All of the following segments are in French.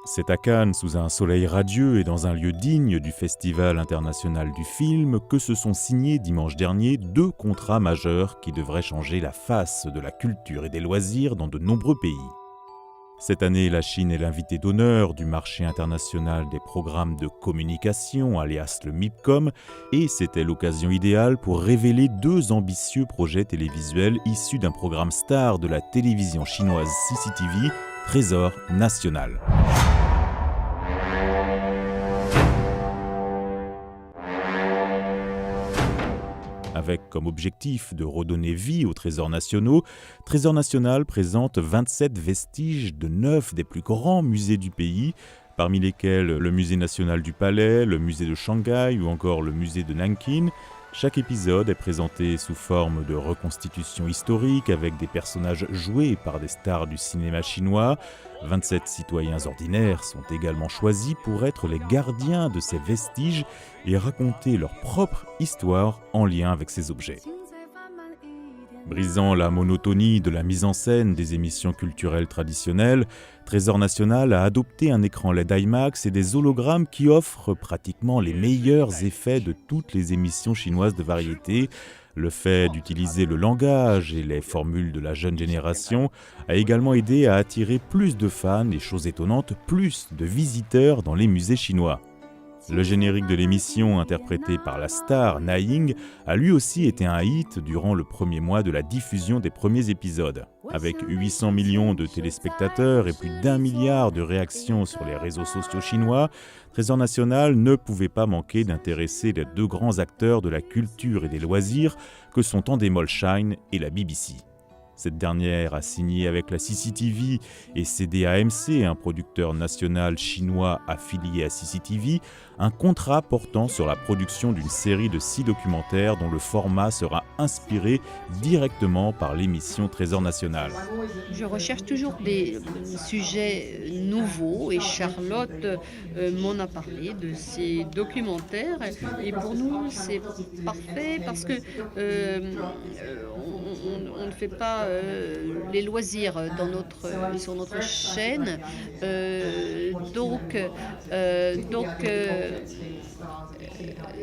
C'est à Cannes, sous un soleil radieux et dans un lieu digne du Festival international du film, que se sont signés dimanche dernier 2 contrats majeurs qui devraient changer la face de la culture et des loisirs dans de nombreux pays. Cette année, la Chine est l'invité d'honneur du marché international des programmes de communication, alias le MIPCOM, et c'était l'occasion idéale pour révéler 2 ambitieux projets télévisuels issus d'un programme star de la télévision chinoise CCTV, Trésor national. Avec comme objectif de redonner vie aux trésors nationaux, Trésor national présente 27 vestiges de 9 des plus grands musées du pays, parmi lesquels le musée national du Palais, le musée de Shanghai ou encore le musée de Nankin. Chaque épisode est présenté sous forme de reconstitution historique avec des personnages joués par des stars du cinéma chinois. 27 citoyens ordinaires sont également choisis pour être les gardiens de ces vestiges et raconter leur propre histoire en lien avec ces objets. Brisant la monotonie de la mise en scène des émissions culturelles traditionnelles, Trésor national a adopté un écran LED IMAX et des hologrammes qui offrent pratiquement les meilleurs effets de toutes les émissions chinoises de variété. Le fait d'utiliser le langage et les formules de la jeune génération a également aidé à attirer plus de fans et, chose étonnante, plus de visiteurs dans les musées chinois. Le générique de l'émission, interprété par la star Na Ying, a lui aussi été un hit durant le premier mois de la diffusion des premiers épisodes. Avec 800 millions de téléspectateurs et plus d'1 milliard de réactions sur les réseaux sociaux chinois, Trésor national ne pouvait pas manquer d'intéresser les 2 grands acteurs de la culture et des loisirs que sont Endemol Shine et la BBC. Cette dernière a signé avec la CCTV et cédé à AMC, un producteur national chinois affilié à CCTV, un contrat portant sur la production d'une série de 6 documentaires dont le format sera inspiré directement par l'émission Trésor national. Je recherche toujours des sujets nouveaux et Charlotte m'en a parlé de ces documentaires et pour nous c'est parfait parce que on ne fait pas les loisirs sur notre chaîne, donc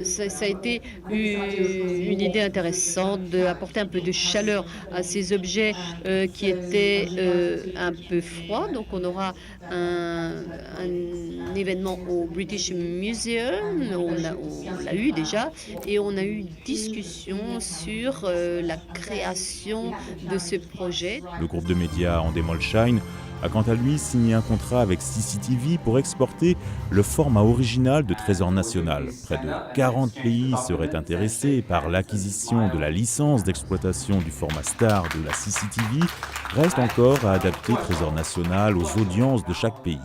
ça a été une idée intéressante d'apporter un peu de chaleur à ces objets qui étaient un peu froids. Donc on aura un événement au British Museum, on l'a eu déjà, et on a eu une discussion sur la création de ce projet. Le groupe de médias Endemol Shine a quant à lui signé un contrat avec CCTV pour exporter le format original de Trésor national. Près de 40 pays seraient intéressés par l'acquisition de la licence d'exploitation du format star de la CCTV. Reste encore à adapter Trésor national aux audiences de chaque pays.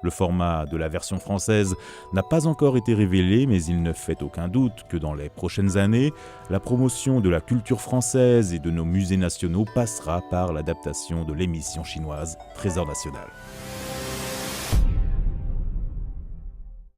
Le format de la version française n'a pas encore été révélé, mais il ne fait aucun doute que dans les prochaines années, la promotion de la culture française et de nos musées nationaux passera par l'adaptation de l'émission chinoise Trésor national.